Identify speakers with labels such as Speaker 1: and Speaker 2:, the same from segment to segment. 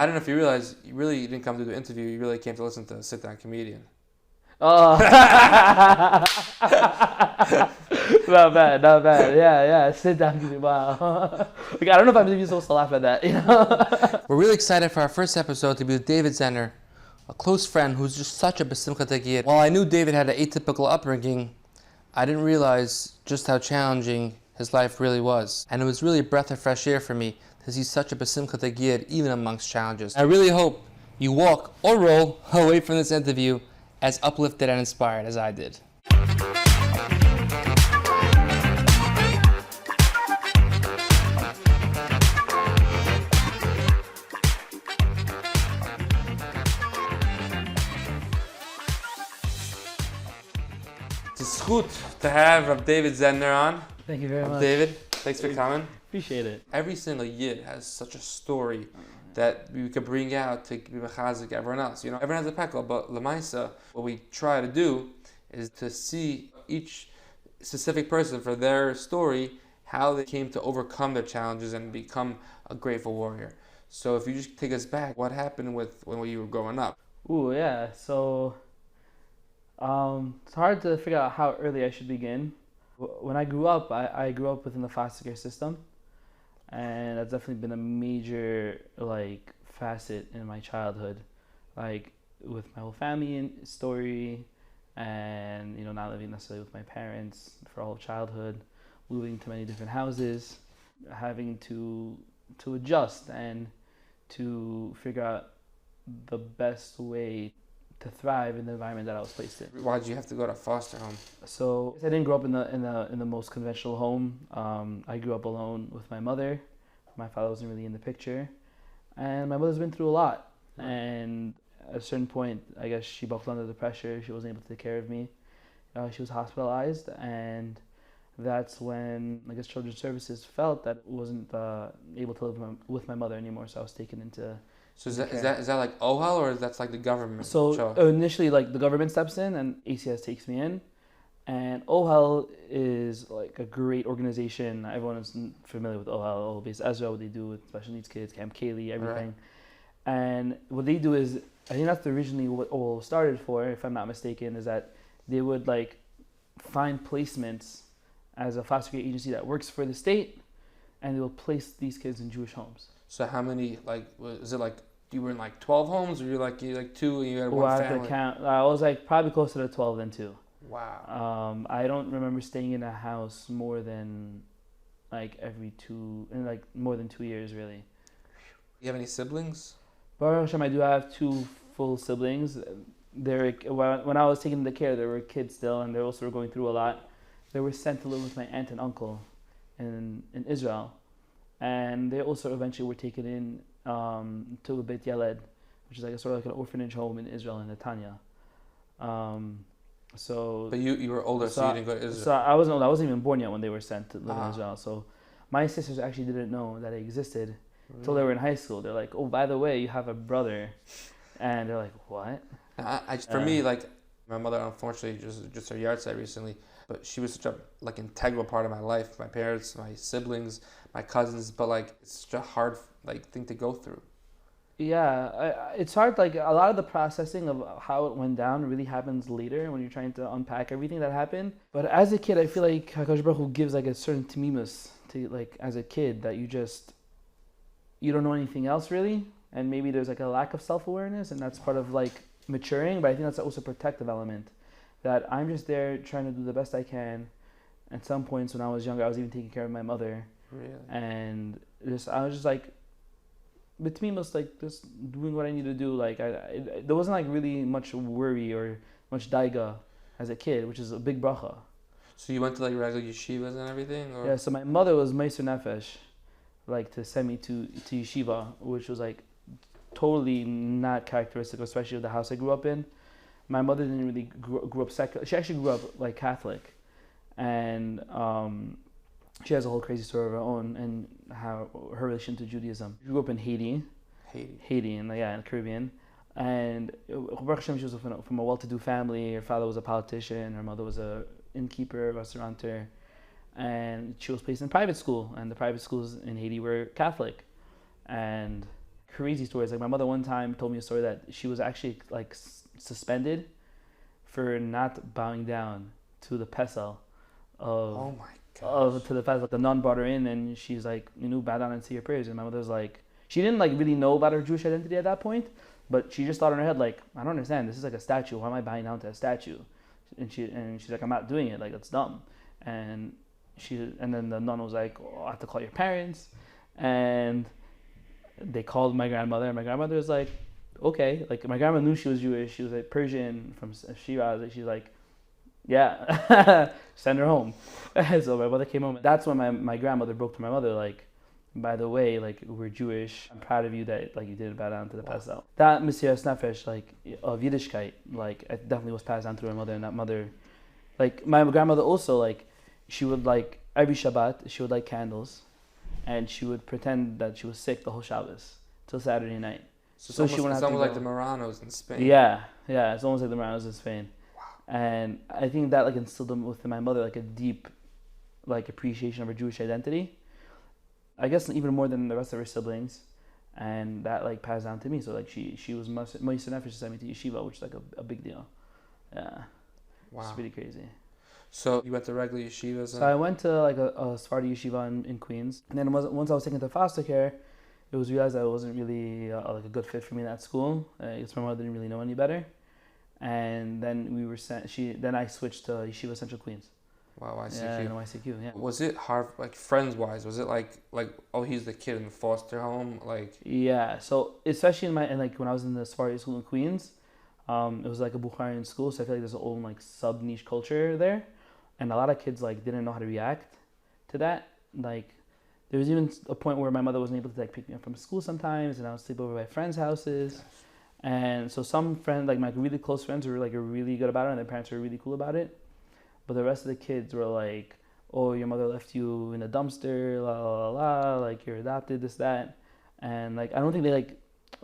Speaker 1: I don't know if you realize, you really didn't come to the interview, you really came to listen to a sit-down comedian.
Speaker 2: Oh. Not bad, not bad. Yeah. Sit down. Wow. Like, I don't know if I'm even supposed to laugh at that.
Speaker 1: We're really excited for our first episode to be with David Zedner, a close friend who's just such a simcha yid. While I knew David had an atypical upbringing, I didn't realize just how challenging his life really was. And it was really a breath of fresh air for me to see such a simcha yid even amongst challenges. I really hope you walk or roll away from this interview as uplifted and inspired as I did. It's a zchut to have David Zedner on.
Speaker 2: Thank you very much.
Speaker 1: David, thanks for coming.
Speaker 2: Appreciate it.
Speaker 1: Every single yid has such a story that we could bring out to be mechazik everyone else. You know, everyone has a pekel, but lemaisa, what we try to do is to see each specific person for their story, how they came to overcome their challenges and become a grateful warrior. So if you just take us back, what happened with when you were growing up?
Speaker 2: Ooh, yeah. So, it's hard to figure out how early I should begin. When I grew up, I grew up within the foster care system, and that's definitely been a major facet in my childhood, with my whole family and story, and not living necessarily with my parents for all of childhood, moving to many different houses, having to adjust and to figure out the best way to thrive in the environment that I was placed in.
Speaker 1: Why did you have to go to foster home?
Speaker 2: So I didn't grow up in the most conventional home. I grew up alone with my mother. My father wasn't really in the picture, and my mother's been through a lot. And at a certain point, I guess she buckled under the pressure. She wasn't able to take care of me. She was hospitalized, and that's when I guess Children's Services felt that it wasn't able to live with my mother anymore. So I was taken into.
Speaker 1: So is that like OHEL or is that like the government?
Speaker 2: So initially, the government steps in and ACS takes me in, and OHEL is like a great organization. Everyone is familiar with OHEL, based Ezra, what they do with special needs kids, Camp Kaylee, everything. Right. And what they do is, I think that's originally what OHEL started for, if I'm not mistaken, is that they would find placements as a foster care agency that works for the state, and they will place these kids in Jewish homes.
Speaker 1: So how many, is it you were in 12 homes, or you were two and you had one family?
Speaker 2: I have to count. I was probably closer to 12 than 2.
Speaker 1: Wow.
Speaker 2: I don't remember staying in a house more than more than 2 years, really.
Speaker 1: You have any siblings?
Speaker 2: Baruch Hashem, I do have 2 full siblings. When I was taken into care, there were kids still, and they also were going through a lot. They were sent to live with my aunt and uncle in Israel. And they also eventually were taken in to a Beit Yaled, which is sort of like an orphanage home in Israel, in Netanya.
Speaker 1: But you were older, so you didn't go to Israel.
Speaker 2: So I wasn't old. I wasn't even born yet when they were sent to live in Israel. So my sisters actually didn't know that it existed until they were in high school. They're like, "Oh, by the way, you have a brother," and they're like, "What?"
Speaker 1: For me, my mother, unfortunately, just her yard site recently, but she was such a integral part of my life. My parents, my siblings, my cousins, but it's such a hard thing to go through.
Speaker 2: Yeah, it's hard. A lot of the processing of how it went down really happens later when you're trying to unpack everything that happened. But as a kid, I feel like HaKadosh Baruch Hu gives a certain tamimus to as a kid that you don't know anything else really, and maybe there's a lack of self-awareness, and that's part of maturing. But I think that's also a protective element, that I'm just there trying to do the best I can. At some points when I was younger, I was even taking care of my mother.
Speaker 1: Really?
Speaker 2: And I was just between us, just doing what I need to do. There wasn't really much worry or much daiga as a kid, which is a big bracha.
Speaker 1: So you went to regular yeshivas and everything? Or?
Speaker 2: Yeah, so my mother was Meiser Nefesh, to send me to Yeshivah, which was totally not characteristic, especially of the house I grew up in. My mother didn't really grew up secular. She actually grew up Catholic, and she has a whole crazy story of her own and how her relation to Judaism. She grew up in Haiti, in the Caribbean, and Baruch Hashem, she was from a well-to-do family. Her father was a politician, her mother was a innkeeper, restaurateur, and she was placed in private school, and the private schools in Haiti were Catholic, and crazy stories. Like my mother one time told me a story that she was actually like suspended for not bowing down to the pesel of
Speaker 1: Oh my god.
Speaker 2: to the pesel. The nun brought her in and she's like, bow down and say your prayers. And my mother's like, she didn't like really know about her Jewish identity at that point, but she just thought in her head like, I don't understand. This is like a statue. Why am I bowing down to a statue? And she's like, I'm not doing it. Like that's dumb. And then the nun was like, oh, I have to call your parents. And they called my grandmother, and my grandmother was like, okay. Like my grandma knew she was Jewish. She was like Persian from Shiraz. She's like, yeah, send her home. So my mother came home. That's when my grandmother broke to my mother like, by the way, like we're Jewish. I'm proud of you that like you didn't bow down to the pesel. That Mesiras Nefesh like of Yiddishkeit, like it definitely was passed down through my mother, and that mother, like my grandmother also, like she would like every Shabbat she would light candles, and she would pretend that she was sick the whole Shabbos till Saturday night.
Speaker 1: So
Speaker 2: she wouldn't have to
Speaker 1: almost like
Speaker 2: go.
Speaker 1: the Moranos in Spain.
Speaker 2: Yeah, it's almost like the Moranos in Spain.
Speaker 1: Wow.
Speaker 2: And I think that like instilled within my mother like a deep like appreciation of her Jewish identity. I guess even more than the rest of her siblings, and that like passed down to me. So like she was Yossi Nefesh sent me to Yeshivah, which is like a big deal. Yeah,
Speaker 1: Wow.
Speaker 2: It's pretty crazy.
Speaker 1: So you went to regular yeshivas?
Speaker 2: So I went to like a Sephardi yeshiva in Queens, and then once I was taken to foster care, it was realized that it wasn't really like a good fit for me in that school. It's my mother didn't really know any better, and then we were sent. Then I switched to Yeshiva Central Queens.
Speaker 1: Wow, ICQ.
Speaker 2: Yeah, no ICQ. Yeah.
Speaker 1: Was it hard, like friends wise? Was it like oh, he's the kid in the foster home, like?
Speaker 2: Yeah. So especially like when I was in the Sephardi school in Queens, it was like a Bukharian school, so I feel like there's a own like sub niche culture there, and a lot of kids like didn't know how to react to that. Like there was even a point where my mother wasn't able to like pick me up from school sometimes, and I would sleep over at friends' houses. And so some friends, like my really close friends, were like really good about it, and their parents were really cool about it. But the rest of the kids were like, "Oh, your mother left you in a dumpster, la la la, like you're adopted, this that," and like I don't think they like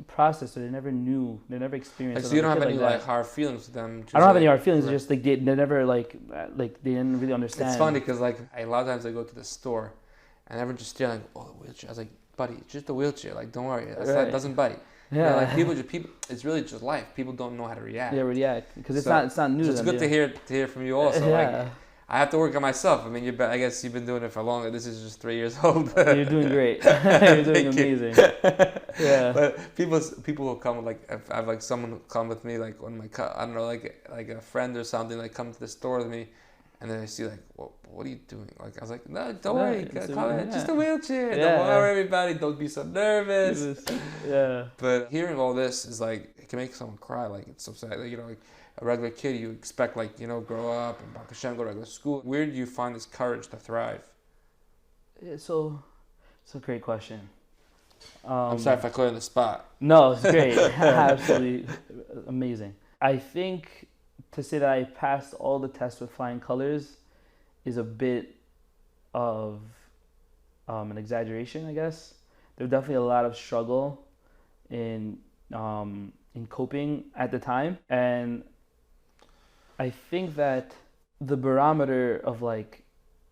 Speaker 2: processed it. They never knew. They never experienced.
Speaker 1: Like, so you don't have any
Speaker 2: like
Speaker 1: hard feelings with them?
Speaker 2: I don't have any
Speaker 1: like,
Speaker 2: hard feelings.
Speaker 1: right.
Speaker 2: It's just like they never like they didn't really understand.
Speaker 1: It's funny because like a lot of times I go to the store, and everyone's just staring like, "Oh, the wheelchair." I was like, "Buddy, it's just a wheelchair. Like, don't worry, it doesn't bite."
Speaker 2: Yeah,
Speaker 1: you know, like people. It's really just life. People don't know how to react.
Speaker 2: Yeah, react because it's not new.
Speaker 1: So
Speaker 2: to
Speaker 1: it's
Speaker 2: them,
Speaker 1: good to hear from you also.
Speaker 2: Yeah.
Speaker 1: Like, I have to work on myself. I mean, I guess you've been doing it for longer. This is just 3 years old.
Speaker 2: You're doing great. You're doing amazing. Yeah.
Speaker 1: But people will come like if I have like someone come with me like on my I don't know like a friend or something like come to the store with me, and then I see like what are you doing? Like I was like no, don't worry, just a wheelchair.
Speaker 2: Yeah.
Speaker 1: Don't worry, everybody. Don't be so nervous.
Speaker 2: Yeah.
Speaker 1: But hearing all this is like it can make someone cry. Like it's so sad. Like, like a regular kid, you expect like grow up and Baruch Hashem, go to regular school. Where do you find this courage to thrive?
Speaker 2: So it's a great question.
Speaker 1: I'm sorry if I clear the spot.
Speaker 2: No, it's great. Absolutely amazing. I think to say that I passed all the tests with flying colors is a bit of an exaggeration, I guess. There's definitely a lot of struggle in coping at the time, and I think that the barometer of like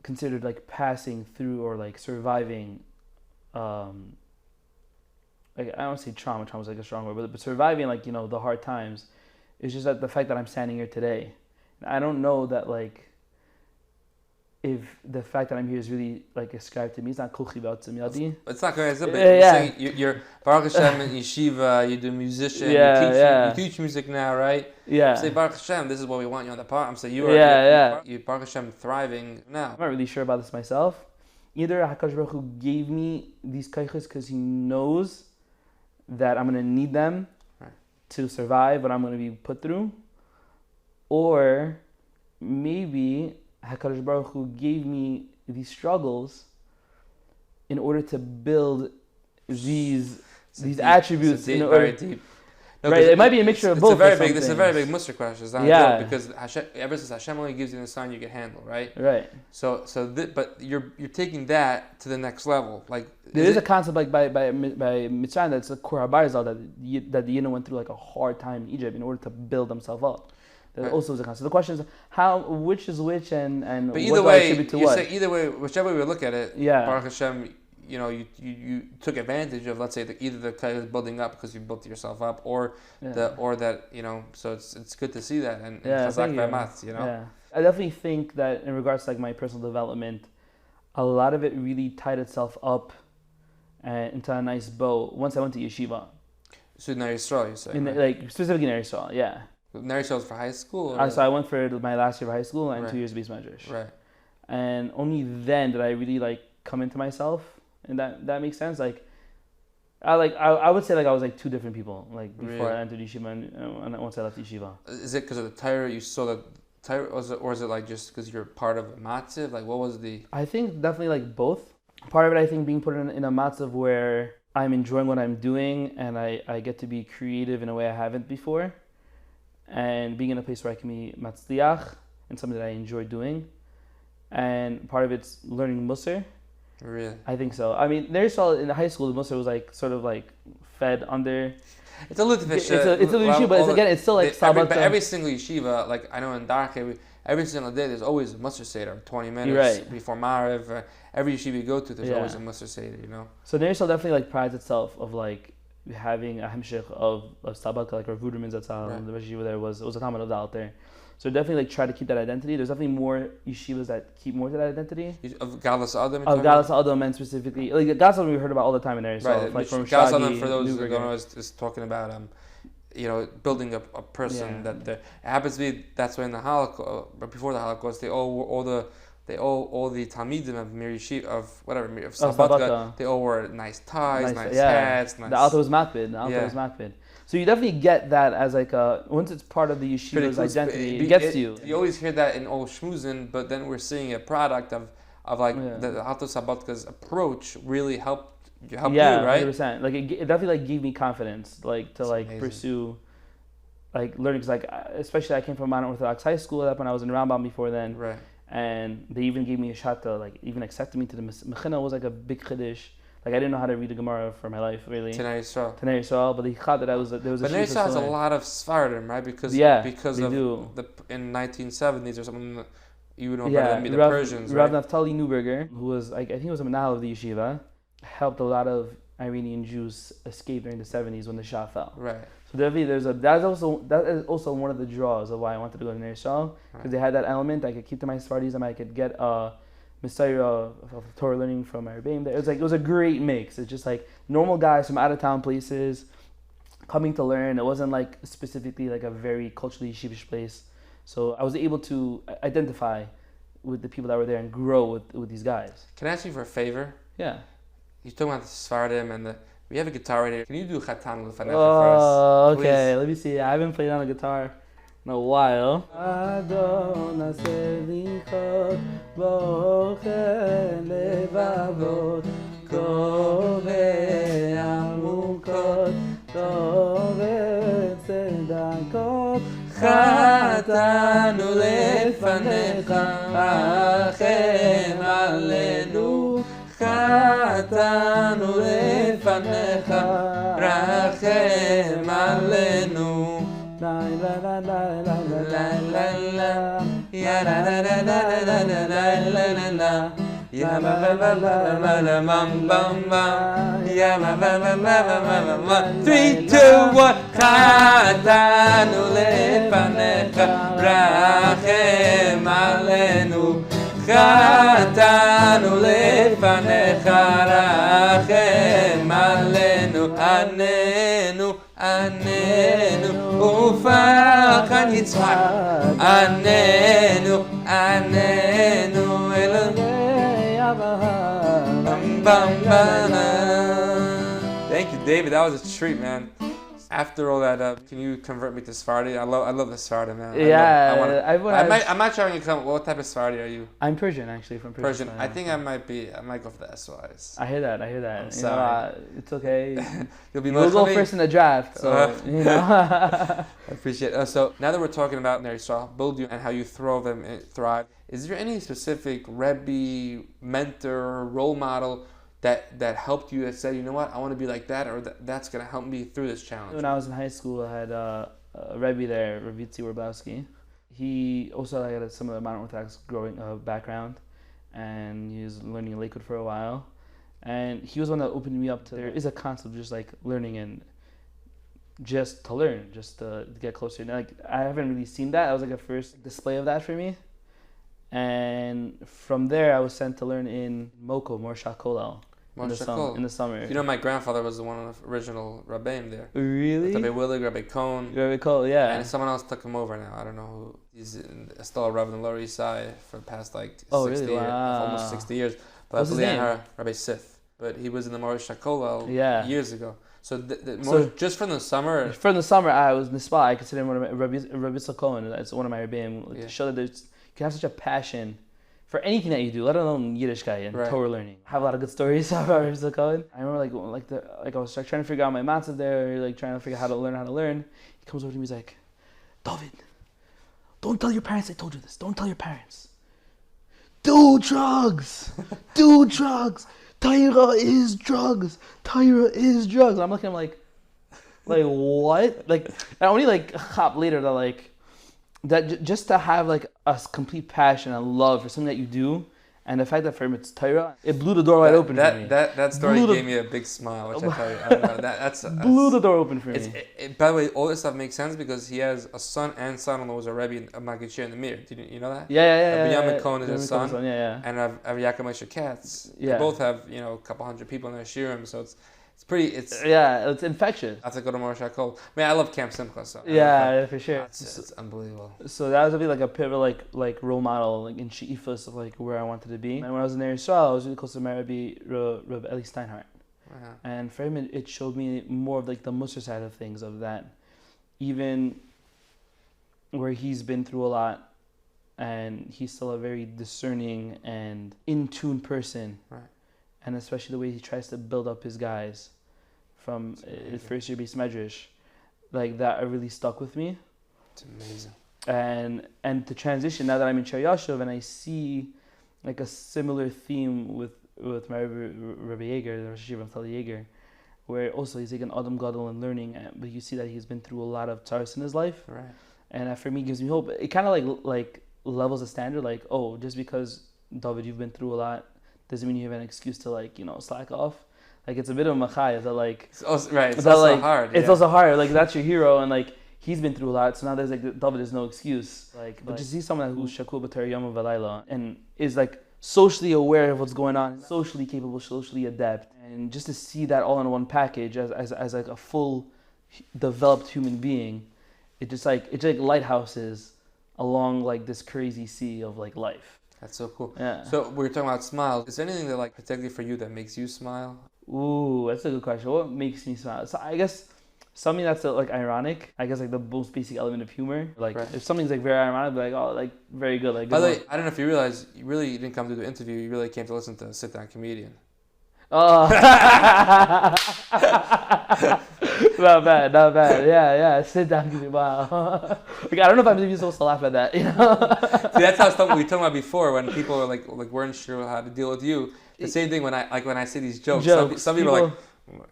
Speaker 2: considered like passing through or like surviving, like I don't say trauma is like a strong word, but surviving like the hard times, is just that the fact that I'm standing here today. I don't know that like if the fact that I'm here is really like ascribed to me. It's not kochi b'atzim yadi.
Speaker 1: It's not going to be.
Speaker 2: Yeah.
Speaker 1: You're Baruch Hashem in Yeshiva. You're the musician.
Speaker 2: Yeah,
Speaker 1: you teach music now, right?
Speaker 2: Yeah.
Speaker 1: Say Baruch Hashem. This is what we want you on the part. I'm saying you are. You Baruch Hashem thriving now.
Speaker 2: I'm not really sure about this myself. Either Hakadosh Baruch Hu gave me these kaiches because He knows that I'm gonna need them to survive what I'm gonna be put through, or maybe HaKadosh Baruch Hu gave me these struggles in order to build these attributes.
Speaker 1: Very deep. No,
Speaker 2: right, it might be a mixture of both.
Speaker 1: This is a very big Musar question. It's not a joke, because Hashem, ever since Hashem only gives you the sign you can handle, right?
Speaker 2: Right.
Speaker 1: But you're taking that to the next level. Like
Speaker 2: there is a concept like by Mitzrayim that's a Kor HaBarzal that the Yidden went through like a hard time in Egypt in order to build themselves up. That also is a concept. The question is which is which and
Speaker 1: but
Speaker 2: what do I attribute to what?
Speaker 1: Either way, whichever way we look at it,
Speaker 2: Yeah.
Speaker 1: Baruch Hashem, you took advantage of, let's say, either the guy was building up because you built yourself up, or that so it's good to see that, and chazak v'amatz,
Speaker 2: Yeah, I definitely think that in regards to like my personal development, a lot of it really tied itself up into a nice bow once I went to yeshiva.
Speaker 1: So Ner Yisrael, you say?
Speaker 2: Like specifically Ner Yisrael, yeah.
Speaker 1: Ner Yisrael was for high school?
Speaker 2: So I went for my last year of high school and 2 years of Beis Medrash.
Speaker 1: Right.
Speaker 2: And only then did I really like come into myself, and that makes sense. Like I would say like I was like two different people like before I entered yeshiva and once I left yeshiva.
Speaker 1: Is it because of the Torah you saw that Torah, or is it like just because you're part of a matziv? Like what was the?
Speaker 2: I think definitely like both. Part of it, I think, being put in a matziv where I'm enjoying what I'm doing and I get to be creative in a way I haven't before, and being in a place where I can be matzliach and something that I enjoy doing. And part of it's learning Musar.
Speaker 1: Really?
Speaker 2: I think so. I mean, there's all in high school, the Musar was like sort of like fed under.
Speaker 1: It's a little bit.
Speaker 2: It's a yeshiva, but it's still like Shabbat.
Speaker 1: But every single yeshiva, like I know in Darke, every single day there's always a Musar Seder, 20 minutes before Maariv. Every yeshiva you go to, there's always a Musar Seder,
Speaker 2: So Ner Yisrael definitely like prides itself of like having a hemshech of Shabbat, like Rav Ruderman Zatzal, the yeshiva there was a Talmud of the out there. So definitely like try to keep that identity. There's definitely more yeshivas that keep more to that identity.
Speaker 1: Of Galas Adam?
Speaker 2: Of Galas Adam, and specifically like Galas Adam we heard about all the time in there. So like from
Speaker 1: Galas Adam, for those who don't know, is talking about building a person that it happens to be that's when the Holocaust, but before the Holocaust, they all the Talmidim of Mir Yeshiva, of Shabbat, they all wore nice ties, nice hats.
Speaker 2: The altar was matbid. So you definitely get that as like once it's part of the yeshiva's identity, it gets you.
Speaker 1: You always hear that in all shmuzin, but then we're seeing a product of the Alto Sabbatka's approach really helped you, right?
Speaker 2: 100%. Like it definitely like gave me confidence, like to like pursue, like learning. Because like especially I came from a modern Orthodox high school when I was in Rambam before then,
Speaker 1: right?
Speaker 2: And they even gave me a shot to like even accepted me to the Mechina was like a big chiddush. Like I didn't know how to read the Gemara for my life, really.
Speaker 1: Tanei
Speaker 2: Yisrael, but they thought that there was a.
Speaker 1: But Tanei Yisrael has a lot of Sfardim, right? Because in 1970s or something, you would know better than me, the Persians,
Speaker 2: Rav
Speaker 1: right?
Speaker 2: Naftali Neuberger, who was I think he was a manal of the yeshiva, helped a lot of Iranian Jews escape during the 70s when the Shah fell.
Speaker 1: Right.
Speaker 2: So definitely that is also one of the draws of why I wanted to go to Ner Yisrael, because they had that element. I could keep to my Sfardism, I could get Messiah of Torah learning from my Rebbeim. It was a great mix. It's just like normal guys from out of town places coming to learn. It wasn't like specifically like a very culturally yeshivish place. So I was able to identify with the people that were there and grow with these guys.
Speaker 1: Can I ask you for a favor?
Speaker 2: Yeah.
Speaker 1: You're talking about the Sfardim and we have a guitar right here. Can you do Chatan L'Fanecha for us?
Speaker 2: Oh, okay. Let me see. I haven't played on a guitar in a while.
Speaker 1: חטאנו לפניך, רחם עלינו. חטאנו לפניך, רחם עלינו. La la la la la la la la, ya la la la la la la la la la la, ya la la la la la la bam bam bam, ya la la la la la la la. 3, 2, 1. חטאנו לפניך, רחם עלינו. חטאנו לפניך, רחם עלינו. עננו ופח יצחק, עננו אלוהי אברהם. Thank you, David. That was a treat, man. After all that, can you convert me to Sephardi? I love the Sephardi, man. I'm not trying to come. What type of Sephardi are you?
Speaker 2: I'm Persian, actually, from Persian.
Speaker 1: I think I might go for the SYs.
Speaker 2: I hear that.
Speaker 1: I'm sorry.
Speaker 2: It's okay.
Speaker 1: You'll
Speaker 2: go first in the draft, so
Speaker 1: I appreciate it. So now that we're talking about Ner Yisrael, build you and how you thrive, is there any specific Rebbe, mentor, role model that helped you, that said, you know what, I want to be like that, or that's going to help me through this challenge?
Speaker 2: When I was in high school, I had a Rebbe there, Rav Yitzi Warblowski. He also had some of the modern Orthodox growing background, and he was learning in Lakewood for a while. And he was one that opened me up to there is a concept of just like learning and just to learn, just to get closer. And like I haven't really seen that. That was like a first display of that for me. And from there, I was sent to learn in Moko, Morsha Kolel, in the summer.
Speaker 1: You know, my grandfather was one of the original Rabbeim there.
Speaker 2: Really?
Speaker 1: Rabbi Willig, Rabbi Cohn.
Speaker 2: Rabbi Cohn, yeah.
Speaker 1: And someone else took him over now. I don't know who. He's still a Rabbi in the Lower East Side for the past like 60 years, almost 60 years. But
Speaker 2: what's his name?
Speaker 1: Rabbi Sith. But he was in the Morsha Kolel years ago. So, just from the summer.
Speaker 2: From the summer, I was Nispa. I consider him one of my Rabbi Cohen. That's one of my Rabbeim to show that you can have such a passion for anything that you do, let alone Yiddishkeit and Torah learning. I have a lot of good stories about Rabbi Cohen. I remember I was trying to figure out my matzah there, like trying to figure out how to learn. He comes over to me, he's like, David, don't tell your parents I told you this. Don't tell your parents. Do drugs. Do drugs. Torah is drugs. Torah is drugs. And I'm looking at him like what? Like, I only like hop later to like, that just to have like a complete passion and love for something that you do, and the fact that for him it's Torah, it blew the door wide open for me.
Speaker 1: That story gave me a big smile, which I tell you, I don't know, that's
Speaker 2: blew the door open for me.
Speaker 1: By the way, all this stuff makes sense because he has a son and son-in-law who's a Rebbe of Magid in the Mir. Did you know that?
Speaker 2: Yeah.
Speaker 1: Binyamin Cohen is his son,
Speaker 2: and
Speaker 1: Rav Yaakov Moshe Katz. They both have a couple hundred people in their shiurim, so it's
Speaker 2: infectious.
Speaker 1: I have to go to Morsha Kol. Man, I love Camp Simcha. So
Speaker 2: for sure.
Speaker 1: It's unbelievable.
Speaker 2: So that was like a pivotal like role model like in she'ifas of like where I wanted to be. And when I was in Eretz Yisrael, I was really close to my Rabbi Eli Steinhardt. And for him, it showed me more of like the Musar side of things, of that, even where he's been through a lot, and he's still a very discerning and in tune person.
Speaker 1: Right.
Speaker 2: And especially the way he tries to build up his guys from his first year base medrash, like that really stuck with me.
Speaker 1: It's amazing.
Speaker 2: And to transition now that I'm in Cheriyashuv and I see like a similar theme with my Rabbi Yeager, the Rosh Yeshiva of Yeager, where also he's like an Adam Gadol and learning, but you see that he's been through a lot of tzaros in his life.
Speaker 1: Right.
Speaker 2: And that for me gives me hope. It kind of like levels a standard, like, oh, just because David you've been through a lot doesn't mean you have an excuse to like, slack off. Like it's a bit of a machai. That like
Speaker 1: it's also hard.
Speaker 2: It's also hard. Like that's your hero, and like he's been through a lot. So now there's like David is no excuse. But just see someone who's shakul b'Torah yom v'layla and is like socially aware of what's going on, socially capable, socially adept, and just to see that all in one package as like a full developed human being, it just like lighthouses along like this crazy sea of like life.
Speaker 1: That's so cool.
Speaker 2: Yeah.
Speaker 1: So we were talking about smiles. Is there anything that like particularly for you that makes you smile?
Speaker 2: Ooh, that's a good question. What makes me smile? So I guess something that's like ironic. I guess like the most basic element of humor. Like if something's like very ironic, I'll be like, oh, like very good. Like.
Speaker 1: By the way, I don't know if you realize, you didn't come to the interview. You really came to listen to a sit-down comedian.
Speaker 2: Oh. Not bad. Yeah. Sit down. Wow. Like, I don't know if I'm supposed to laugh at that.
Speaker 1: See, that's how stuff we were talking about before when people were like weren't sure how to deal with you. The same thing when I say these jokes. Some people are like,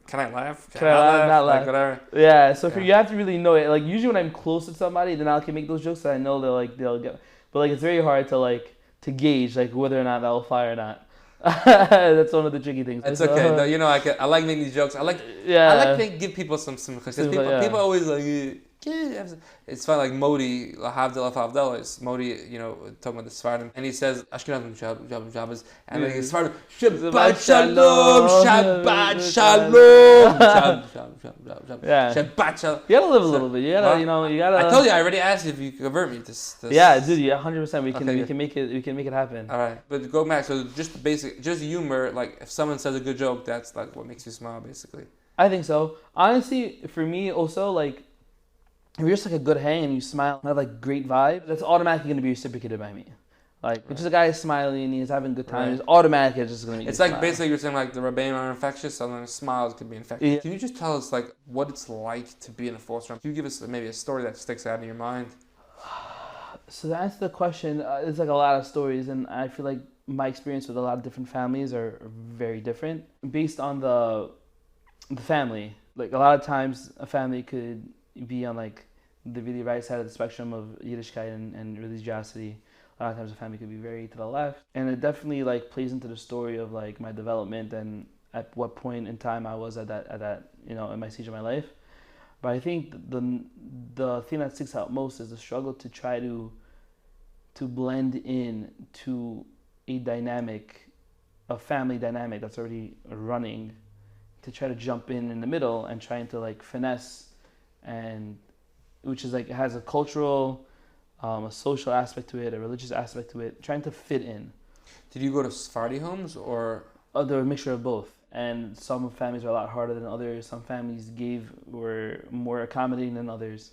Speaker 1: can I laugh? Can I not laugh? Like, whatever.
Speaker 2: Yeah. So you have to really know it. Like usually when I'm close to somebody, then I can make those jokes. So I know they'll get. But like it's very hard to gauge like whether or not that will fly or not. That's one of the tricky things.
Speaker 1: It's okay. No, I like making these jokes. I like to give people some simcha. People always like. It's fun, like Modi, Havdalah, Modi, talking about the Sephardim, and he says, Ashkenazim, Shabbos, and like Sephardim, Shabbat Shalom, Shabbat Shalom, Shabbat Shalom.
Speaker 2: You gotta live a little bit. You gotta.
Speaker 1: I told you, I already asked you if you could convert me to this.
Speaker 2: Yeah, dude, 100%. We can make it happen.
Speaker 1: All right, but go back. So just humor. Like if someone says a good joke, that's like what makes you smile, basically.
Speaker 2: I think so. Honestly, for me, also like. If you're just like a good hang and you smile and have like great vibe, that's automatically going to be reciprocated by me. Like, if just a guy is smiling and he's having good time, it's automatically just going to be
Speaker 1: It's like basically you're saying like the Rebbeim are infectious, so then smiles could be infectious. Yeah. Can you just tell us like what it's like to be in a force room? Can you give us maybe a story that sticks out in your mind?
Speaker 2: So to answer the question, it's like a lot of stories, and I feel like my experience with a lot of different families are very different based on the family. Like a lot of times a family could be on like the really right side of the spectrum of Yiddishkeit and religiosity. A lot of times a family could be very to the left, and it definitely like plays into the story of like my development and at what point in time I was at that in my stage of my life. But I think the thing that sticks out most is the struggle to try to blend in to a family dynamic that's already running, to try to jump in the middle and trying to like finesse, and which is like it has a cultural, a social aspect to it, a religious aspect to it, trying to fit in.
Speaker 1: Did you go to Sephardi homes or?
Speaker 2: They're a mixture of both. And some families are a lot harder than others. Some families were more accommodating than others.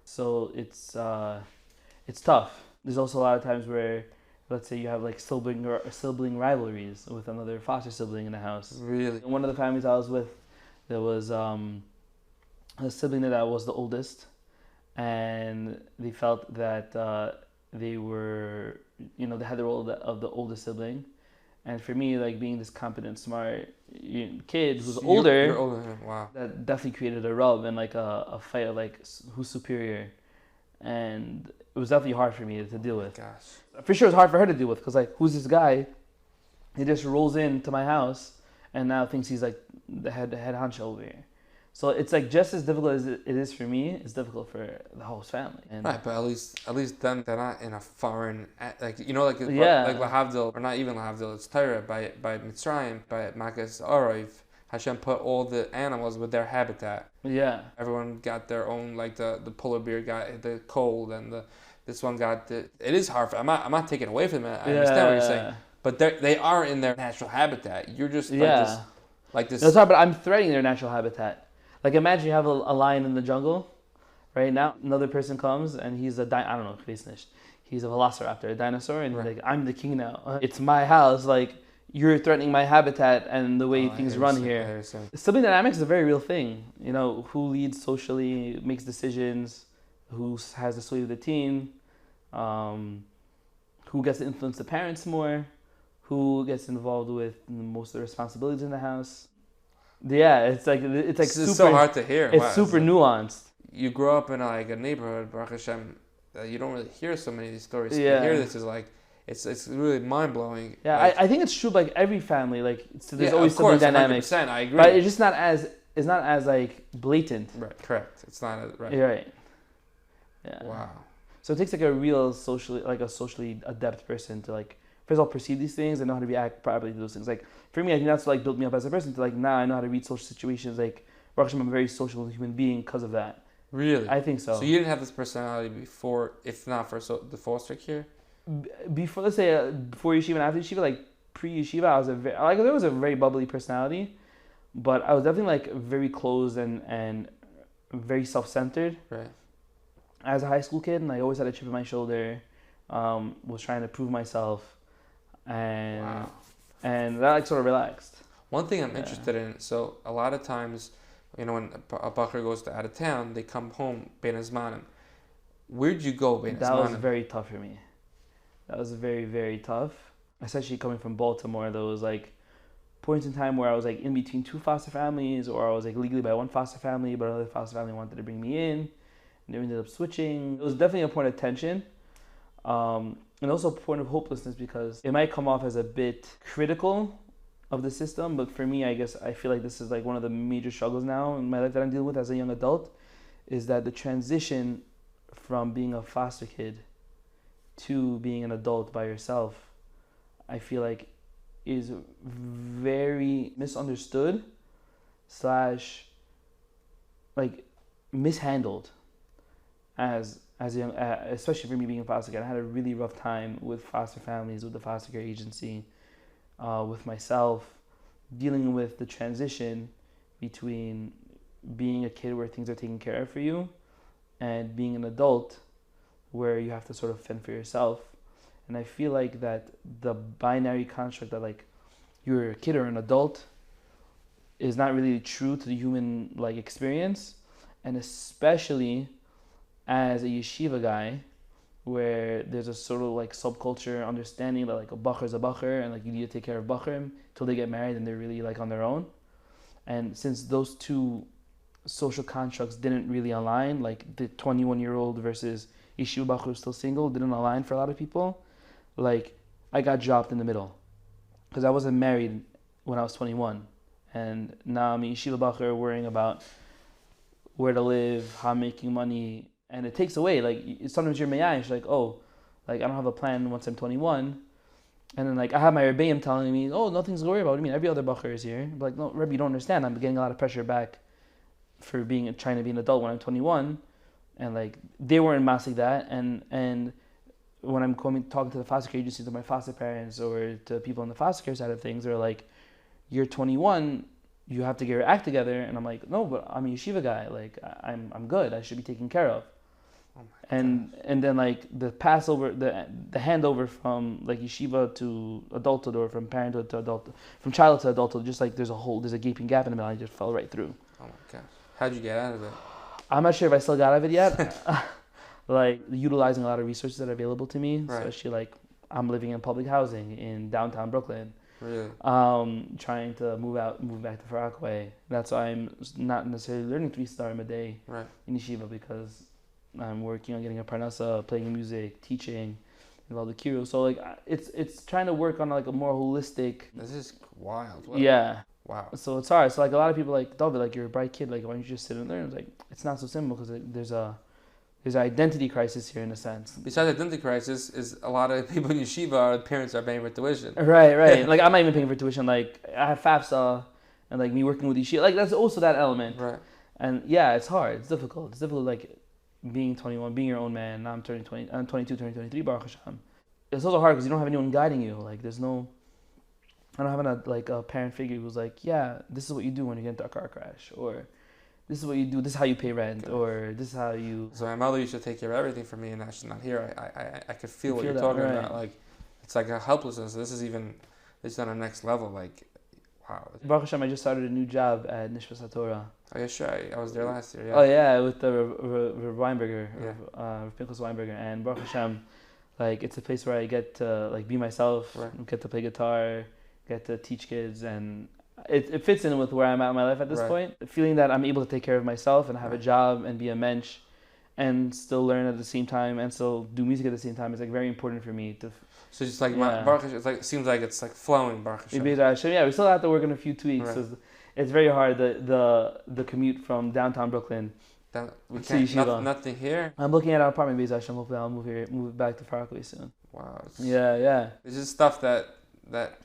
Speaker 2: So it's tough. There's also a lot of times where, let's say you have like sibling rivalries with another foster sibling in the house.
Speaker 1: Really?
Speaker 2: In one of the families I was with, there was a sibling that was the oldest, and they felt that they were, they had the role of the oldest sibling. And for me, like being this competent, smart kid who's older,
Speaker 1: you're older. Wow.
Speaker 2: that definitely created a rub and like a fight of like who's superior, and it was definitely hard for me to deal with.
Speaker 1: Gosh.
Speaker 2: For sure, it was hard for her to deal with because like who's this guy? He just rolls into my house and now thinks he's like the head honcho over here. So it's like just as difficult as it is for me, it's difficult for the host family. And
Speaker 1: right, but at least then they're not in a foreign, like like Lahavdil, or not even Lahavdil, it's Torah by Mitzrayim, by Makas Orov. Hashem put all the animals with their habitat.
Speaker 2: Yeah.
Speaker 1: Everyone got their own, like the polar bear got the cold, and this one got the. It is hard. I'm not taking away from it. I understand what you're saying, but they are in their natural habitat. You're just like this.
Speaker 2: That's hard, but I'm threatening their natural habitat. Like imagine you have a lion in the jungle, right? Now another person comes and he's I don't know, he's a velociraptor, a dinosaur, and like I'm the king now. It's my house. Like you're threatening my habitat and the way things run here. Sibling dynamics is a very real thing. Who leads socially, makes decisions, who has the sway of the team, who gets to influence the parents more, who gets involved with most of the responsibilities in the house. Yeah, it's like super,
Speaker 1: so hard to hear.
Speaker 2: It's super nuanced.
Speaker 1: You grow up in like a neighborhood, Baruch Hashem, you don't really hear so many of these stories.
Speaker 2: Yeah.
Speaker 1: To hear this is like, it's really mind blowing.
Speaker 2: Yeah,
Speaker 1: like,
Speaker 2: I think it's true. Like every family, like there's always some dynamics.
Speaker 1: I agree.
Speaker 2: But it's not as like blatant.
Speaker 1: Right. Correct. It's not as right.
Speaker 2: You're right. Yeah.
Speaker 1: Wow.
Speaker 2: So it takes like a real socially adept person to like first of all perceive these things and know how to react properly to those things. Like for me, I think that's like built me up as a person to like now I know how to read social situations. Like Baruch Hashem, I'm a very social human being because of that.
Speaker 1: Really?
Speaker 2: I think so.
Speaker 1: So you didn't have this personality before, if not for the foster care?
Speaker 2: Before, let's say, before Yeshiva and after Yeshiva, like pre-Yeshiva, I was there was a very bubbly personality, but I was definitely like very closed and very self-centered.
Speaker 1: Right.
Speaker 2: As a high school kid, and I always had a chip on my shoulder, was trying to prove myself, and that like sort of relaxed.
Speaker 1: One thing I'm interested in, so a lot of times, when a bacher goes out of town, they come home bein hazmanim. Where'd you go bein hazmanim?
Speaker 2: That was very tough for me. That was very, very tough. Especially coming from Baltimore, there was like points in time where I was like in between two foster families, or I was like legally by one foster family, but another foster family wanted to bring me in, and they ended up switching. It was definitely a point of tension, and also a point of hopelessness, because it might come off as a bit critical of the system, but for me, I guess I feel like this is like one of the major struggles now in my life that I'm dealing with as a young adult, is that the transition from being a foster kid to being an adult by yourself, I feel like is very misunderstood / like mishandled as a young, especially for me being a foster kid. I had a really rough time with foster families, with the foster care agency, with myself, dealing with the transition between being a kid where things are taken care of for you and being an adult where you have to sort of fend for yourself. And I feel like that the binary construct that like you're a kid or an adult is not really true to the human like experience, and especially as a yeshiva guy, where there's a sort of like subculture understanding that like a bacher is a bacher and like you need to take care of bacherim till they get married and they're really like on their own. And since those two social constructs didn't really align, like the 21-year-old versus yeshiva bacher who's still single didn't align for a lot of people, like I got dropped in the middle because I wasn't married when I was 21. And now I'm a yeshiva bacher worrying about where to live, how I'm making money, and it takes away. Like sometimes you're meyayish, like, oh, like I don't have a plan once I'm 21, and then like I have my rebbeim telling me, oh, nothing's to worry about. What do you mean? Every other bacher is here. But like, no, Rebbe, you don't understand. I'm getting a lot of pressure back for trying to be an adult when I'm 21, and like they weren't massing that, and when I'm talking to the foster care agency, to my foster parents or to people on the foster care side of things, they're like, you're 21, you have to get your act together. And I'm like, no, but I'm a yeshiva guy. Like, I'm good. I should be taken care of.
Speaker 1: Oh
Speaker 2: and then like the passover, the handover from like yeshiva to adulthood, or from parenthood to adulthood, from childhood to adulthood, just like there's a gaping gap in the middle. I just fell right through.
Speaker 1: Oh my gosh. How'd you get out of it?
Speaker 2: I'm not sure if I still got out of it yet. Like utilizing a lot of resources that are available to me,
Speaker 1: right.
Speaker 2: Especially like I'm living in public housing in downtown Brooklyn.
Speaker 1: Really?
Speaker 2: Trying to move back to Far Rockaway. That's why I'm not necessarily learning 3 star a day
Speaker 1: right.
Speaker 2: in yeshiva, because I'm working on getting a parnasa, playing music, teaching, and all the kiru. So like it's trying to work on like a more holistic.
Speaker 1: This is wild.
Speaker 2: What? Yeah.
Speaker 1: Wow.
Speaker 2: So it's hard. So like a lot of people like, David, like you're a bright kid. Like why don't you just sit and learn? It's like it's not so simple, because there's an identity crisis here in a sense.
Speaker 1: Besides identity crisis, is a lot of people in yeshiva, parents are paying for tuition.
Speaker 2: Right. Like I'm not even paying for tuition. Like I have FAFSA, and like me working with yeshiva, like that's also that element.
Speaker 1: Right.
Speaker 2: And yeah, it's hard. It's difficult. It's difficult, like being 21, being your own man. Now I'm 22, turning 23, Baruch Hashem. It's also hard because you don't have anyone guiding you. Like I don't have a parent figure who's like, yeah, this is what you do when you get into a car crash, or this is what you do, this is how you pay rent, or this is how you...
Speaker 1: So my mother used to take care of everything for me, and now she's not here. I could feel what you're talking about. Like, it's like a helplessness. This is on a next level. Like, wow.
Speaker 2: Baruch Hashem, I just started a new job at Nefesh Torah.
Speaker 1: Oh, yeah, sure. I was there last year, yeah.
Speaker 2: Oh, yeah, with the Rav Weinberger,
Speaker 1: yeah.
Speaker 2: Rav Pinchas Weinberger. And Baruch Hashem, like, it's a place where I get to, like, be myself,
Speaker 1: right.
Speaker 2: Get to play guitar, get to teach kids, and... It fits in with where I'm at in my life at this
Speaker 1: right.
Speaker 2: point. Feeling that I'm able to take care of myself and have
Speaker 1: right.
Speaker 2: a job and be a mensch and still learn at the same time and still do music at the same time is like very important for me.
Speaker 1: So it's like Baruch Hashem, it seems like it's like flowing, Baruch Hashem.
Speaker 2: Yeah, we still have to work in a few tweaks.
Speaker 1: Right.
Speaker 2: So it's very hard, the commute from downtown Brooklyn to Yeshiva.
Speaker 1: Nothing here?
Speaker 2: I'm looking at our apartment, Be'ez Hashem. Hopefully I'll move back to Far Rockaway soon.
Speaker 1: Wow.
Speaker 2: Yeah.
Speaker 1: This is stuff that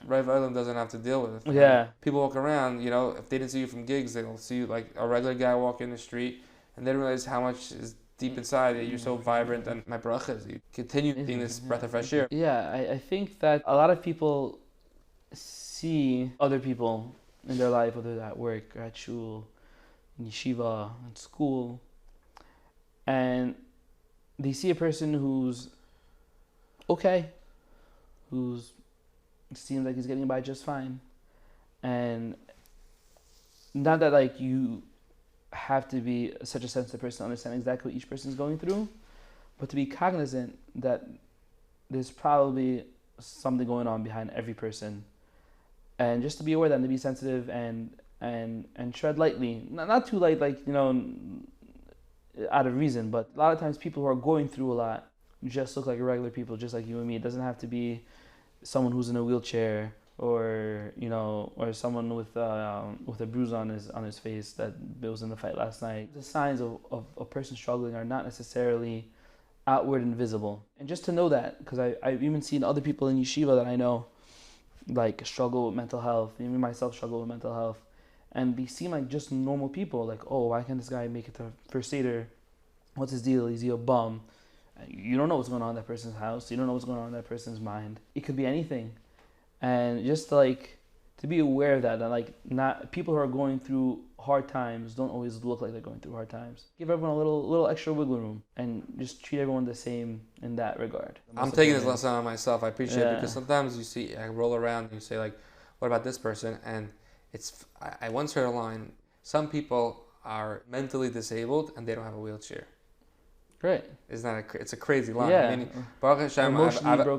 Speaker 1: violate doesn't have to deal with.
Speaker 2: Yeah.
Speaker 1: People walk around, if they didn't see you from gigs, they'll see you like a regular guy walking the street, and they don't realize how much is deep inside that you're so vibrant. And my bracha is you continue being this breath of fresh air.
Speaker 2: Yeah, I think that a lot of people see other people in their life, whether at work or at shul, in yeshiva, in school, and they see a person who's okay, who's seems like he's getting by just fine, and not that like you have to be such a sensitive person to understand exactly what each person is going through, but to be cognizant that there's probably something going on behind every person, and just to be aware of that and to be sensitive and tread lightly, not too light, like out of reason, but a lot of times people who are going through a lot just look like regular people, just like you and me. It doesn't have to be someone who's in a wheelchair or someone with a bruise on his face that was in the fight last night. The signs of a person struggling are not necessarily outward and visible. And just to know that, because I've even seen other people in yeshiva that I know like struggle with mental health, even myself struggle with mental health, and they seem like just normal people. Like, oh, why can't this guy make it to first Seder? What's his deal? Is he a bum? You don't know what's going on in that person's house. You don't know what's going on in that person's mind. It could be anything. And just to be aware of that, like not people who are going through hard times don't always look like they're going through hard times. Give everyone a little extra wiggle room and just treat everyone the same in that regard.
Speaker 1: I'm taking this lesson on myself. I appreciate it, because sometimes you see, I roll around and you say like, what about this person? And I once heard a line, some people are mentally disabled and they don't have a wheelchair.
Speaker 2: Right.
Speaker 1: It's a crazy line.
Speaker 2: Yeah.
Speaker 1: I mean, Baruch Hashem,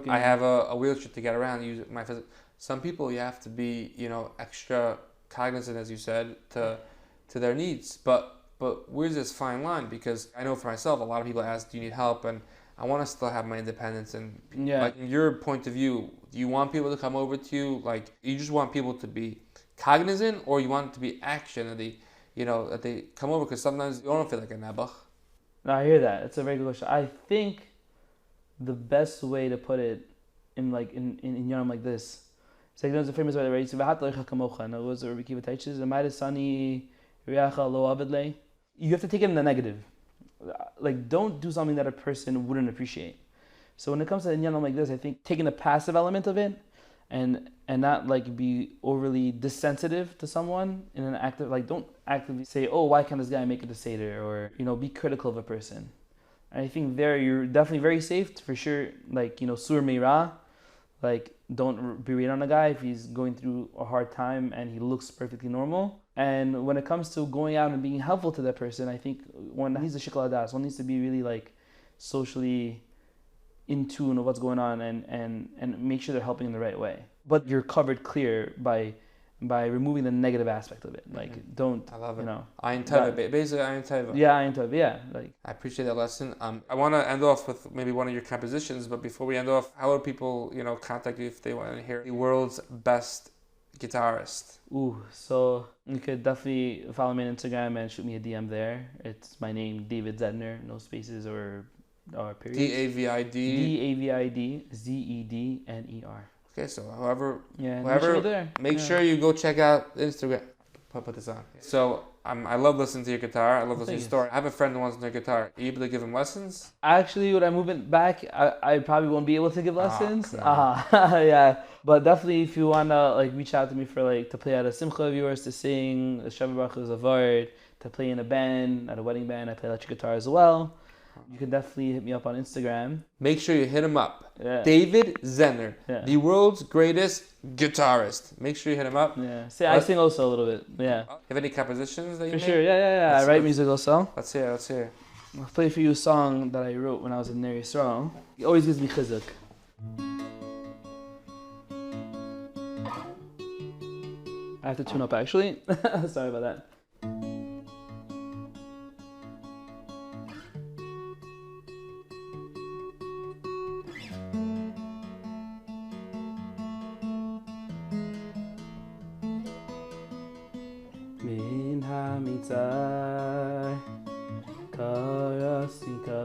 Speaker 1: I have a wheelchair to get around. Use my physical. Some people you have to be, extra cognizant, as you said, to their needs. But where's this fine line? Because I know for myself, a lot of people ask, "Do you need help?" And I want to still have my independence. And like in your point of view, do you want people to come over to you? Like you just want people to be cognizant, or you want it to be action, and that they come over, because sometimes you don't feel like a nebuch.
Speaker 2: No, I hear that. It's a very good question. I think the best way to put it in Yom like this. It's like there's a famous way, right? Yeshivah kamocha. In other words, Rabbi Akiva teaches, you have to take it in the negative. Like, don't do something that a person wouldn't appreciate. So when it comes to Yom like this, I think taking the passive element of it and not like be overly desensitive to someone in an active, like, don't actively say, oh, why can't this guy make it a seder, or be critical of a person. And I think there you're definitely very safe for sure. Like, sur meira, like, don't berate on a guy if he's going through a hard time and he looks perfectly normal. And when it comes to going out and being helpful to that person, I think one needs a shikol hadas. One needs to be really like socially in tune of what's going on and make sure they're helping in the right way. But you're covered clear by removing the negative aspect of it. Like, don't.
Speaker 1: I love it. Ayin tova, basically ayin tova.
Speaker 2: Yeah, ayin tova. Yeah, like.
Speaker 1: I appreciate that lesson. I want to end off with maybe one of your compositions, but before we end off, how would people, contact you if they want to hear the world's best guitarist?
Speaker 2: So you could definitely follow me on Instagram and shoot me a DM there. It's my name, David Zedner, no spaces or periods.
Speaker 1: David
Speaker 2: Zedner.
Speaker 1: Okay, so whoever,
Speaker 2: there.
Speaker 1: Make sure you go check out Instagram. Put this on. So I love listening to your guitar. I love listening to your story. I have a friend who wants to learn guitar. Are you able to give him lessons?
Speaker 2: Actually, when I move it back, I probably won't be able to give lessons. Yeah, but definitely if you wanna reach out to me for to play at a simcha of yours, to sing a Shabbat brachos of art, to play in a band, at a wedding band. I play electric guitar as well. You can definitely hit me up on Instagram.
Speaker 1: Make sure you hit him up.
Speaker 2: Yeah.
Speaker 1: David Zedner, the world's greatest guitarist. Make sure you hit him up.
Speaker 2: Yeah. I sing also a little bit. Yeah.
Speaker 1: You have any compositions that you
Speaker 2: For
Speaker 1: made?
Speaker 2: sure. Yeah. I write music also.
Speaker 1: Let's hear.
Speaker 2: I'll play for you a song that I wrote when I was in Ner Yisrael. It always gives me chizuk. I have to tune up actually. Sorry about that. Min hamitzar karasika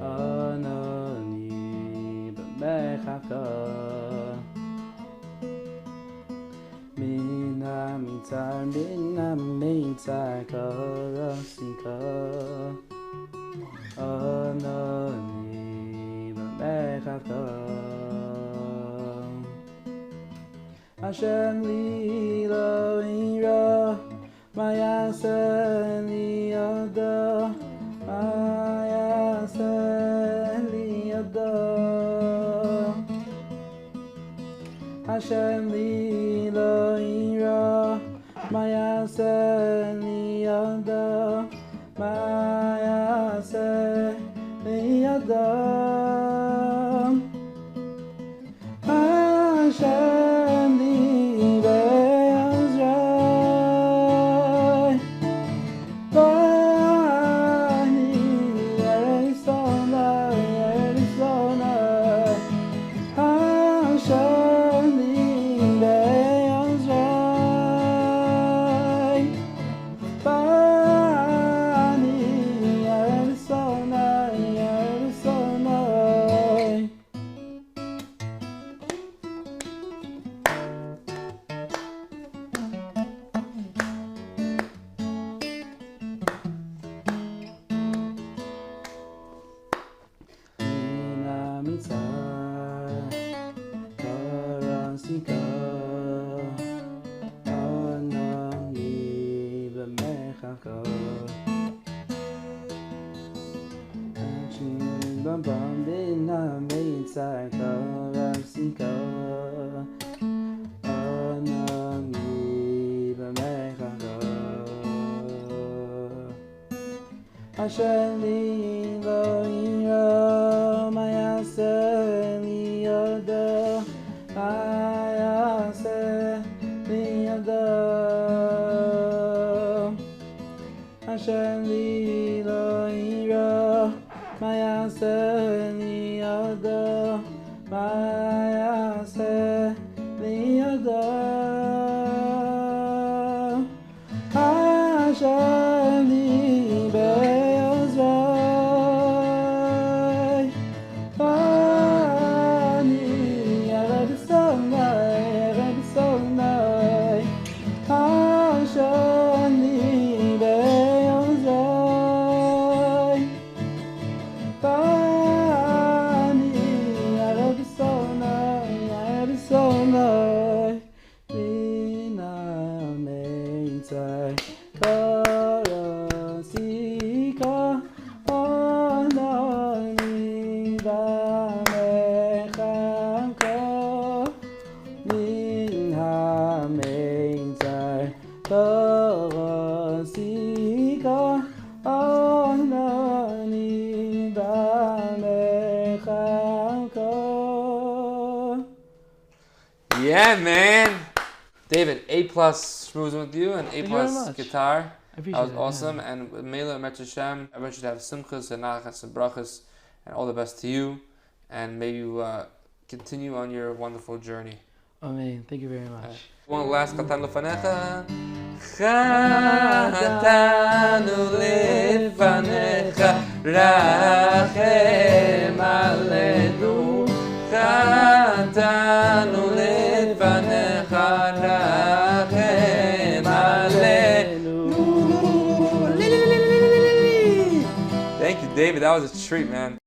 Speaker 2: anani b'mechaka min hamitzar karasika anani b'mechaka Hashem li lo ira, ma'aseh li yada, ma'aseh li yada. Hashem li lo ira, ma'aseh li yada, ma'aseh li yada. Hashem li be'ezrai, ba'ani yerisonai. Hashem li be'ezrai, ba'ani yerisonai. Hashem li lo ira, ma'aseh li yada, ma'aseh li yada. Hashem li lo ira, ma'aseh li yada, ma'aseh li yada. Onani b'amechanko.
Speaker 1: Yeah, man. David, A+ schmoozing with you and A+
Speaker 2: Thank you very much.
Speaker 1: guitar.
Speaker 2: I appreciate
Speaker 1: That was
Speaker 2: it.
Speaker 1: awesome. And with Mela Met Hashem, everyone should have simchas and nachas and brachas, and all the best to you. And may you continue on your wonderful journey.
Speaker 2: Amen. Thank you very much.
Speaker 1: One last Chatan Lefanecha. Chatanu lefanecha, rachem aleinu. Chatanu lefanecha, rachem aleinu. Thank you, David. That was a treat, man.